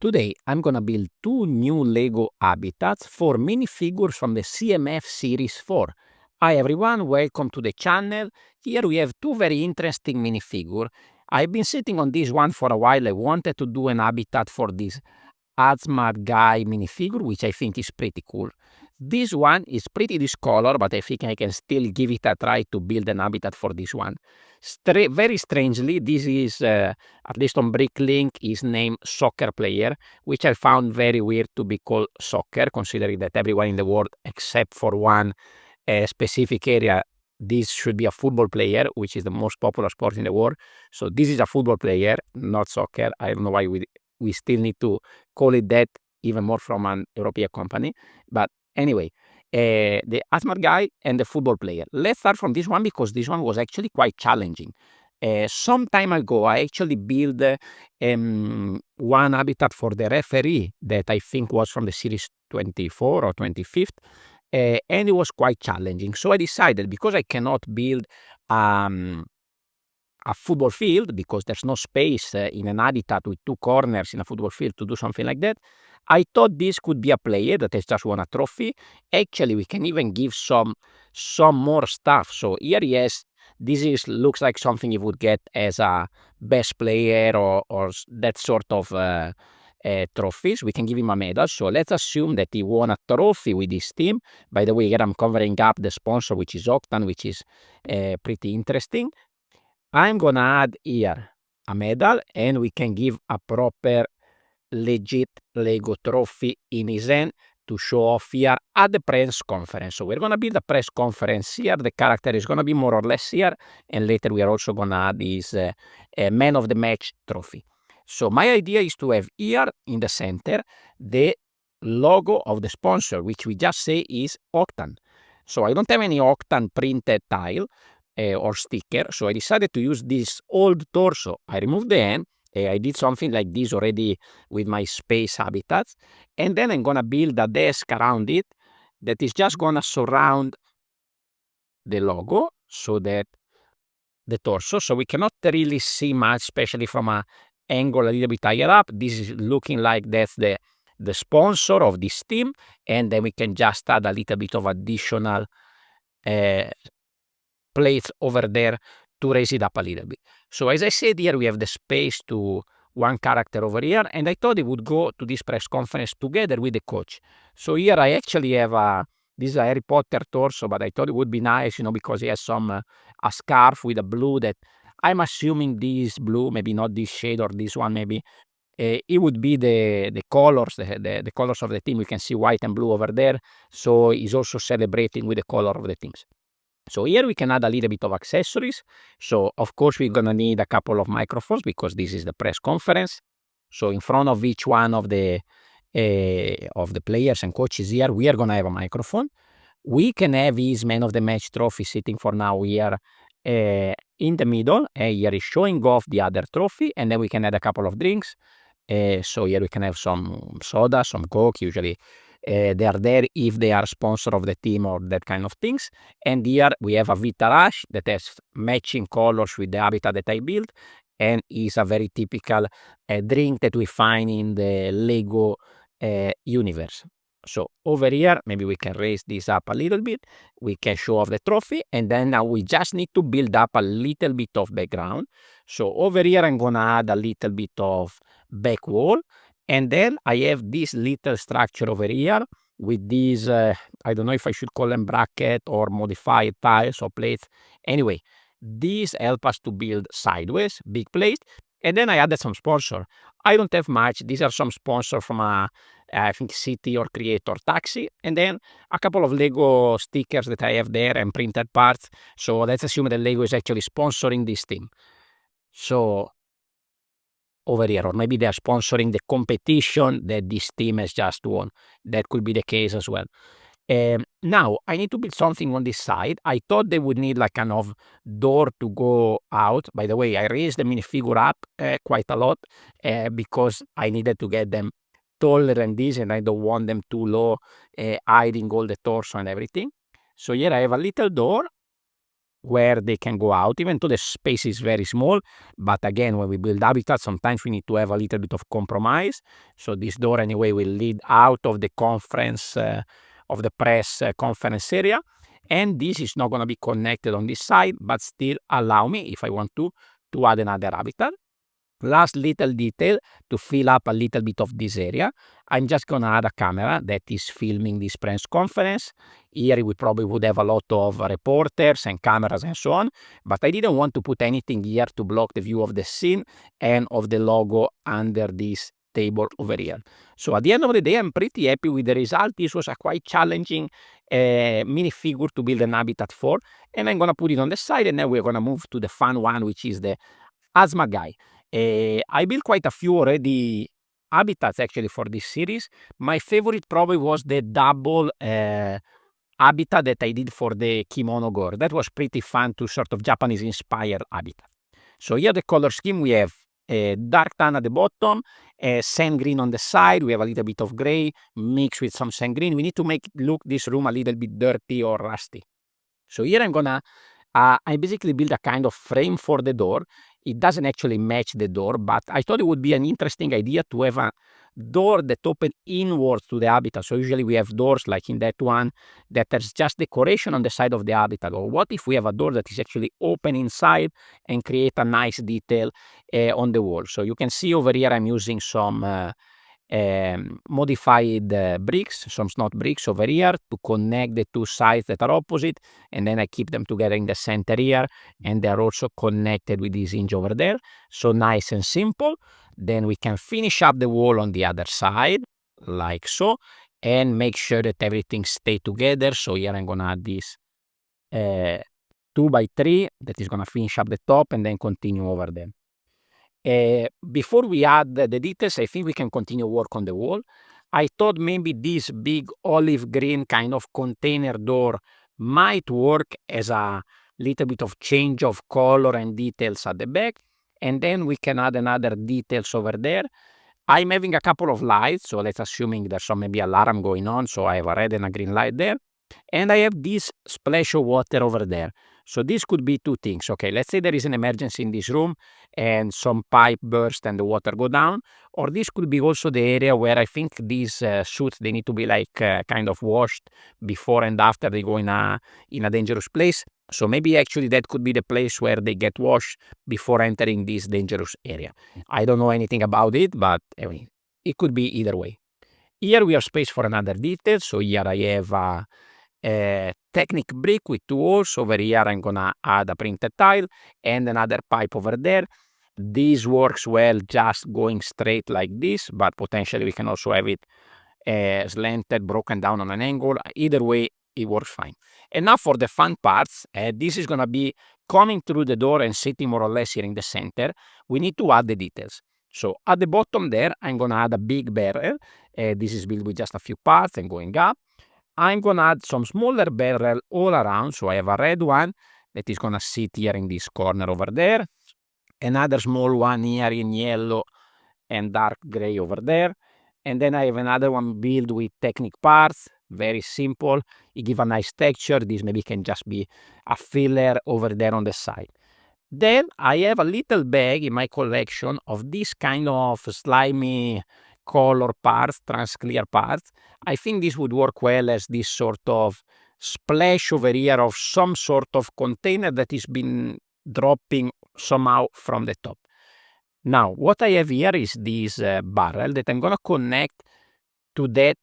Today, I'm gonna build two new LEGO habitats for minifigures from the CMF Series 4. Hi everyone, welcome to the channel. Here we have two very interesting minifigures. I've been sitting on this one for a while. I wanted to do an habitat for this Hazmat guy minifigure, which I think is pretty cool. This one is pretty discolored, but I think I can still give it a try to build an habitat for this one. Very strangely, this is, at least on Bricklink, is named Soccer Player, which I found very weird to be called soccer, considering that everyone in the world, except for one specific area, this should be a football player, which is the most popular sport in the world. So this is a football player, not soccer. I don't know why we still need to call it that, even more from an European company. But anyway, the Hazmat guy and the football player. Let's start from this one because this one was actually quite challenging. Some time ago, I actually built one habitat for the referee that I think was from the series 24 or 25th, and it was quite challenging. So I decided, because I cannot build a football field, because there's no space in an habitat with two corners in a football field to do something like that, I thought this could be a player that has just won a trophy. Actually, we can even give some more stuff. So here he has, looks like something he would get as a best player or that sort of trophies. We can give him a medal. So let's assume that he won a trophy with his team. By the way, here I'm covering up the sponsor, which is Octan, which is pretty interesting. I'm gonna add here a medal, and we can give a proper legit Lego trophy in his hand to show off here at the press conference. So we're gonna build a press conference here. The character is gonna be more or less here, and later we are also gonna add his man of the match trophy. So my idea is to have here in the center the logo of the sponsor, which we just say is Octan. So I don't have any Octan printed tile or sticker, so I decided to use this old torso. I removed the hand. I did something like this already with my space habitats, and then I'm gonna build a desk around it that is just gonna surround the logo, so that the torso, so we cannot really see much, especially from a angle a little bit higher up. This is looking like that's the sponsor of this team, and then we can just add a little bit of additional plates over there to raise it up a little bit. So as I said, here we have the space to one character over here, and I thought it would go to this press conference together with the coach. So here I actually have this is a Harry Potter torso, but I thought it would be nice, because he has some a scarf with a blue that I'm assuming this blue, maybe not this shade or this one, maybe it would be the colors, the colors of the team. We can see white and blue over there. So he's also celebrating with the color of the teams. So here we can add a little bit of accessories. So of course we're gonna need a couple of microphones because this is the press conference. So in front of each one of the players and coaches here, we are gonna have a microphone. We can have his man of the match trophy sitting for now here in the middle, and here is showing off the other trophy, and then we can add a couple of drinks. So here we can have some soda, some Coke. Usually they are there if they are sponsor of the team or that kind of things. And here we have a Vitarash that has matching colors with the habitat that I built, and is a very typical drink that we find in the Lego universe. So over here, maybe we can raise this up a little bit. We can show off the trophy, and then now we just need to build up a little bit of background. So over here, I'm gonna add a little bit of back wall, and then I have this little structure over here with these, I don't know if I should call them bracket or modified tiles or plates. Anyway, these help us to build sideways, big plates. And then I added some sponsor. I don't have much. These are some sponsor from I think city or creator taxi, and then a couple of Lego stickers that I have there and printed parts. So let's assume that Lego is actually sponsoring this team. So over here, or maybe they're sponsoring the competition that this team has just won. That could be the case as well. Now I need to build something on this side. I thought they would need like kind of door to go out. By the way, I raised the minifigure up quite a lot because I needed to get them taller than this, and I don't want them too low, hiding all the torso and everything. So here I have a little door, where they can go out, even though the space is very small. But again, when we build habitat, sometimes we need to have a little bit of compromise. So this door anyway will lead out of the conference, of the press conference area. And this is not going to be connected on this side, but still allow me, if I want to add another habitat. Last little detail to fill up a little bit of this area. I'm just going to add a camera that is filming this press conference. Here we probably would have a lot of reporters and cameras and so on, but I didn't want to put anything here to block the view of the scene and of the logo under this table over here. So at the end of the day, I'm pretty happy with the result. This was a quite challenging minifigure to build an habitat for, and I'm going to put it on the side, and then we're going to move to the fun one, which is the Hazmat guy. I built quite a few already habitats actually for this series. My favorite probably was the double habitat that I did for the kimono gore. That was pretty fun to sort of Japanese inspired habitat. So here the color scheme, we have dark tan at the bottom, sand green on the side, we have a little bit of gray mixed with some sand green. We need to make look this room a little bit dirty or rusty. So here I'm gonna I basically build a kind of frame for the door. It doesn't actually match the door, but I thought it would be an interesting idea to have a door that opens inwards to the habitat. So usually we have doors like in that one that there's just decoration on the side of the habitat. Or what if we have a door that is actually open inside and create a nice detail on the wall? So you can see over here I'm using some modified bricks, some snot bricks over here to connect the two sides that are opposite, and then I keep them together in the center here, and they're also connected with this hinge over there. So nice and simple. Then we can finish up the wall on the other side like so, and make sure that everything stay together. So here I'm gonna add this 2x3 that is gonna finish up the top and then continue over there. Before we add the details, I think we can continue work on the wall. I thought maybe this big olive green kind of container door might work as a little bit of change of color and details at the back, and then we can add another details over there. I'm having a couple of lights, so let's assuming there's some maybe alarm going on, so I have a red and a green light there. And I have this splash of water over there. So this could be two things. Okay, let's say there is an emergency in this room and some pipe burst and the water go down. Or this could be also the area where I think these suits, they need to be like kind of washed before and after they go in a dangerous place. So maybe actually that could be the place where they get washed before entering this dangerous area. I don't know anything about it, but I mean, it could be either way. Here we have space for another detail. So here I have a Technic brick with two holes. Over here I'm gonna add a printed tile and another pipe over there. This works well just going straight like this, but potentially we can also have it slanted, broken down on an angle. Either way, it works fine. And now for the fun parts, this is gonna be coming through the door and sitting more or less here in the center. We need to add the details. So at the bottom there, I'm gonna add a big barrel. This is built with just a few parts and going up. I'm gonna add some smaller barrel all around. So I have a red one that is gonna sit here in this corner over there. Another small one here in yellow and dark gray over there. And then I have another one built with Technic parts. Very simple. It gives a nice texture. This maybe can just be a filler over there on the side. Then I have a little bag in my collection of this kind of slimy color parts, transclear parts. I think this would work well as this sort of splash over here of some sort of container that is been dropping somehow from the top. Now, what I have here is this barrel that I'm going to connect to that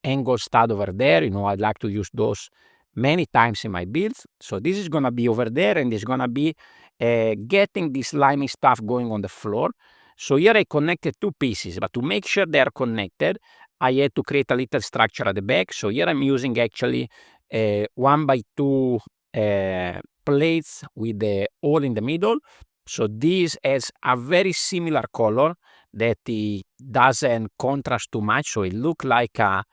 angle stud over there. You know, I'd like to use those many times in my builds. So this is going to be over there, and it's going to be getting this slimy stuff going on the floor. So here I connected two pieces, but to make sure they are connected, I had to create a little structure at the back. So here I'm using actually 1x2 plates with the hole in the middle. So this has a very similar color that it doesn't contrast too much, so it looks like a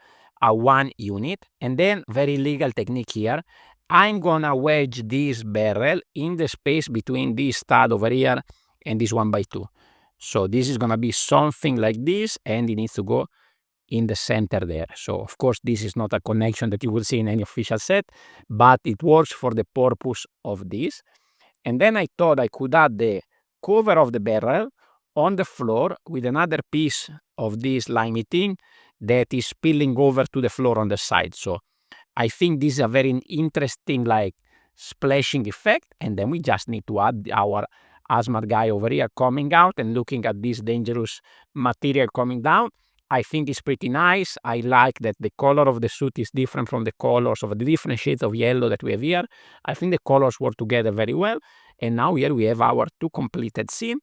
one unit. And then very legal technique here, I'm gonna wedge this barrel in the space between this stud over here and this 1x2. So this is gonna be something like this, and it needs to go in the center there. So of course this is not a connection that you will see in any official set, but it works for the purpose of this. And then I thought I could add the cover of the barrel on the floor with another piece of this limey thing that is spilling over to the floor on the side. So I think this is a very interesting like splashing effect, and then we just need to add our Hazmat guy over here coming out and looking at this dangerous material coming down. I think it's pretty nice. I like that the color of the suit is different from the colors of the different shades of yellow that we have here. I think the colors work together very well. And now here we have our two completed scene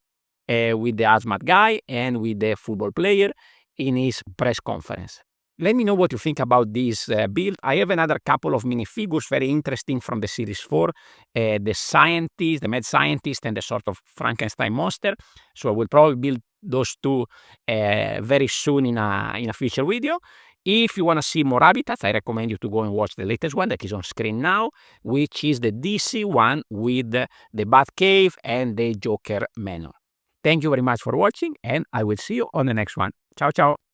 with the Hazmat guy and with the football player in his press conference. Let me know what you think about this build. I have another couple of minifigures very interesting from the series 4, the scientist, the mad scientist, and the sort of Frankenstein monster. So I will probably build those two very soon in a future video. If you want to see more habitats, I recommend you to go and watch the latest one that is on screen now, which is the DC one with the Batcave and the Joker Manor. Thank you very much for watching, and I will see you on the next one. Ciao, ciao.